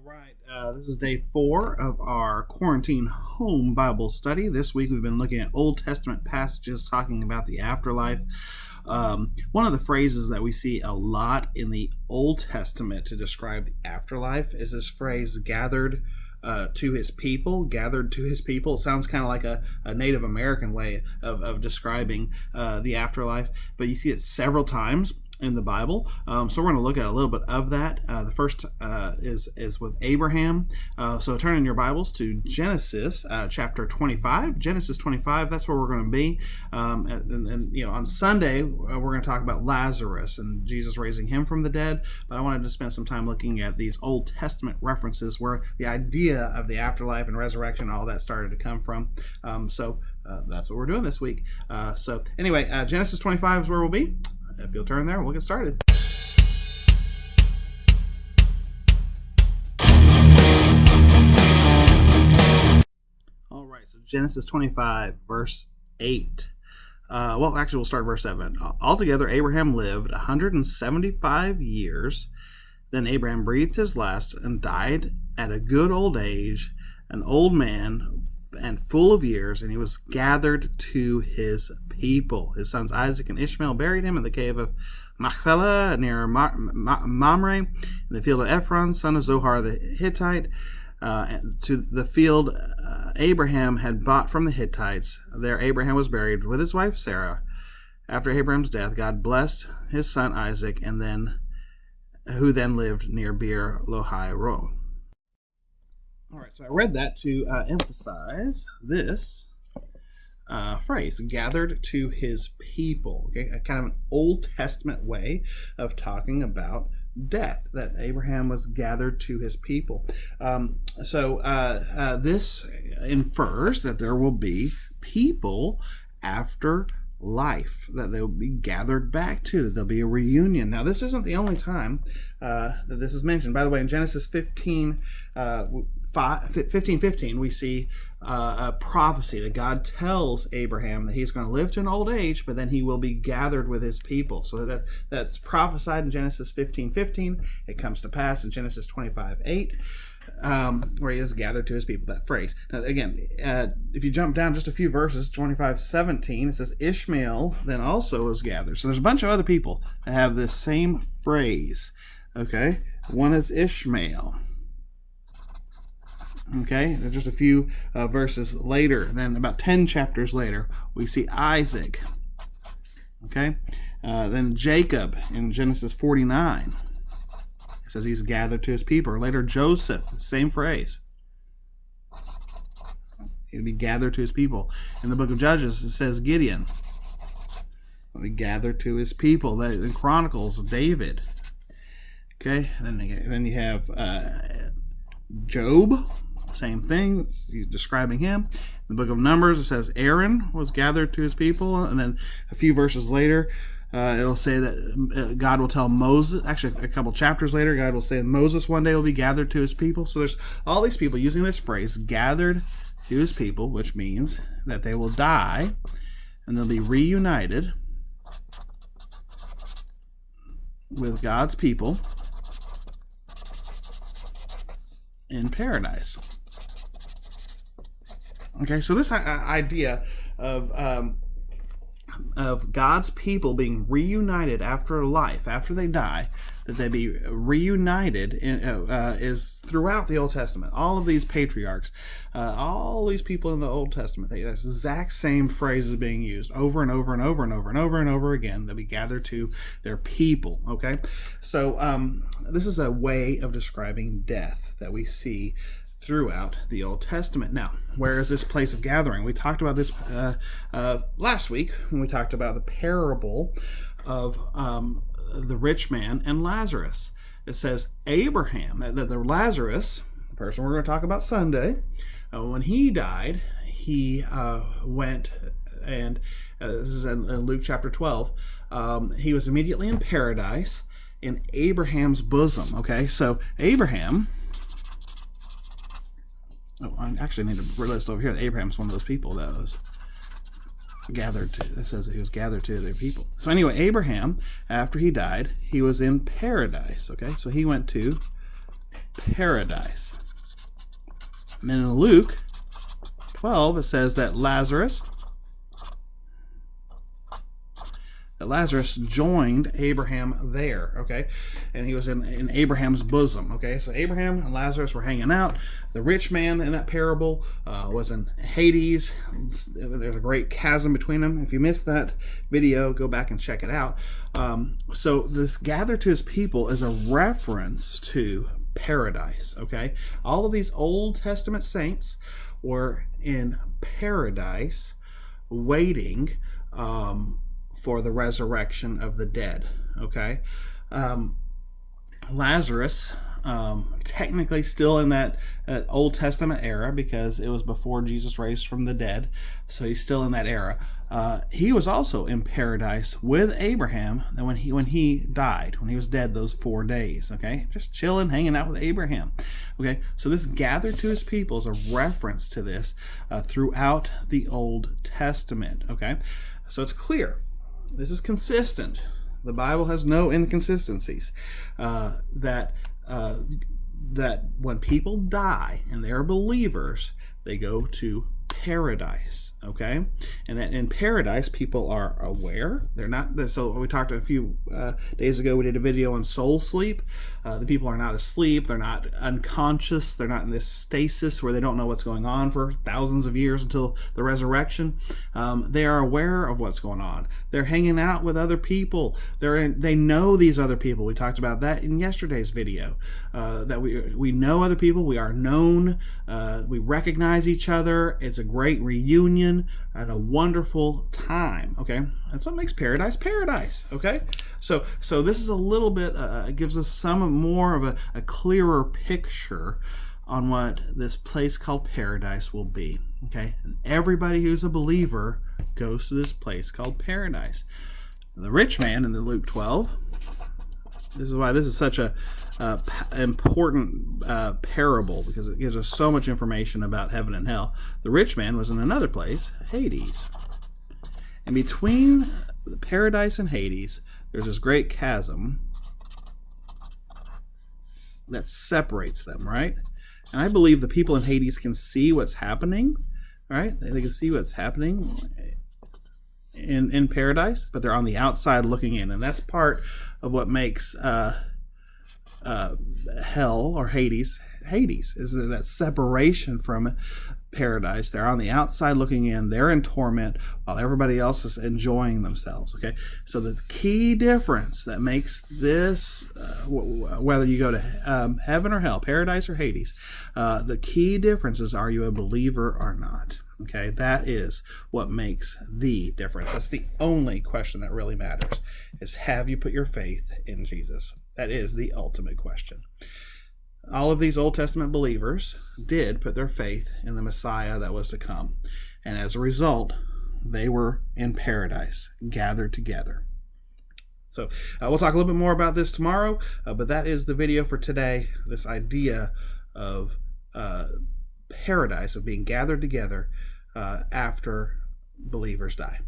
right. This is day 4 of our quarantine home Bible study. This week we've been looking at Old Testament passages talking about the afterlife. One of the phrases that we see a lot in the Old Testament to describe the afterlife is this phrase, gathered to his people. Gathered to his people. It sounds kind of like a Native American way of describing the afterlife, but you see it several times in the Bible. So we're going to look at a little bit of that. The first is with Abraham. So turn in your Bibles to Genesis chapter 25. Genesis 25, that's where we're going to be. And on Sunday, we're going to talk about Lazarus and Jesus raising him from the dead. But I wanted to spend some time looking at these Old Testament references where the idea of the afterlife and resurrection, all that started to come from. So that's what we're doing this week. So anyway, Genesis 25 is where we'll be. If you'll turn there, we'll get started. All right, so Genesis 25, verse 8. We'll start verse 7. Altogether, Abraham lived 175 years. Then Abraham breathed his last and died at a good old age, an old man and full of years, and he was gathered to his people. His sons Isaac and Ishmael buried him in the cave of Machpelah near Mamre, in the field of Ephron, son of Zohar the Hittite, to the field Abraham had bought from the Hittites. There Abraham was buried with his wife Sarah. After Abraham's death, God blessed his son Isaac, who then lived near Beer Lahai Roi. All right, so I read that to emphasize this phrase, gathered to his people. Okay, a kind of an Old Testament way of talking about death, that Abraham was gathered to his people. This infers that there will be people after life, that they will be gathered back to, that there'll be a reunion. Now, this isn't the only time that this is mentioned. By the way, in Genesis 15, 15, we see a prophecy that God tells Abraham that he's going to live to an old age, but then he will be gathered with his people. So that's prophesied in Genesis 15:15. It comes to pass in Genesis 25:8. Where he is gathered to his people, that phrase. Now, again, if you jump down just a few verses, 25:17, it says Ishmael then also was gathered. So there's a bunch of other people that have this same phrase. Okay, one is Ishmael. Okay, and just a few verses later, then about 10 chapters later, we see Isaac. Okay, then Jacob in Genesis 49. It says he's gathered to his people. Or later, Joseph, same phrase. He'll be gathered to his people. In the book of Judges, it says Gideon will be gathered to his people. In Chronicles, David. Okay, and then you have Job, same thing. He's describing him. In the book of Numbers, it says Aaron was gathered to his people. And then a few verses later, it'll say that God will tell Moses, actually a couple chapters later, God will say that Moses one day will be gathered to his people. So there's all these people using this phrase, gathered to his people, which means that they will die and they'll be reunited with God's people in paradise. Okay, so this idea of God's people being reunited after life, after they die, that they be reunited is throughout the Old Testament. All of these patriarchs, all these people in the Old Testament, that's the exact same phrase is being used over and over and over and over and over and over again. They'll be gathered to their people. Okay, so this is a way of describing death that we see throughout the Old Testament. Now, where is this place of gathering? We talked about this last week when we talked about the parable of the rich man and Lazarus. It says Abraham, that the Lazarus, the person we're going to talk about Sunday, when he died, he went, and this is in Luke chapter 12, he was immediately in paradise in Abraham's bosom. Okay, so Abraham, I actually need to list over here that Abraham's one of those people that was gathered to. It says that he was gathered to their people. So anyway, Abraham, after he died, he was in paradise. Okay, so he went to paradise. And in Luke 12, it says that Lazarus joined Abraham there, okay? And he was in Abraham's bosom, okay? So Abraham and Lazarus were hanging out. The rich man in that parable was in Hades. There's a great chasm between them. If you missed that video, go back and check it out. So this gather to his people is a reference to paradise, okay? All of these Old Testament saints were in paradise waiting for the resurrection of the dead, okay? Lazarus, technically still in that Old Testament era because it was before Jesus raised from the dead, so he's still in that era. He was also in paradise with Abraham when he died, when he was dead those 4 days, okay? Just chilling, hanging out with Abraham, okay? So this gathered to his people is a reference to this throughout the Old Testament, okay? So it's clear. This is consistent. The Bible has no inconsistencies. That when people die and they're believers, they go to paradise, okay? And that in paradise, people are aware. They're not. So we talked a few days ago. We did a video on soul sleep. The people are not asleep. They're not unconscious. They're not in this stasis where they don't know what's going on for thousands of years until the resurrection. They are aware of what's going on. They're hanging out with other people. They know these other people. We talked about that in yesterday's video. That we know other people. We are known. We recognize each other. It's a great reunion and a wonderful time. Okay, that's what makes paradise. Okay, so this is a little bit gives us some more of a clearer picture on what this place called paradise will be. Okay, and everybody who's a believer goes to this place called paradise. The rich man in the Luke 12. This is why this is such a important parable, because it gives us so much information about heaven and hell. The rich man was in another place, Hades. And between the paradise and Hades, there's this great chasm that separates them, right? And I believe the people in Hades can see what's happening, right? They can see what's happening in paradise, but they're on the outside looking in. And that's part of what makes hell or Hades is that separation from paradise. They're on the outside looking in. They're in torment while everybody else is enjoying themselves. Okay, so the key difference that makes this, whether you go to heaven or hell, paradise or Hades, the key difference is, are you a believer or not? Okay, that is what makes the difference. That's the only question that really matters, is have you put your faith in Jesus? That is the ultimate question. All of these Old Testament believers did put their faith in the Messiah that was to come. And as a result, they were in paradise, gathered together. So we'll talk a little bit more about this tomorrow, but that is the video for today, this idea of paradise, of being gathered together after believers die.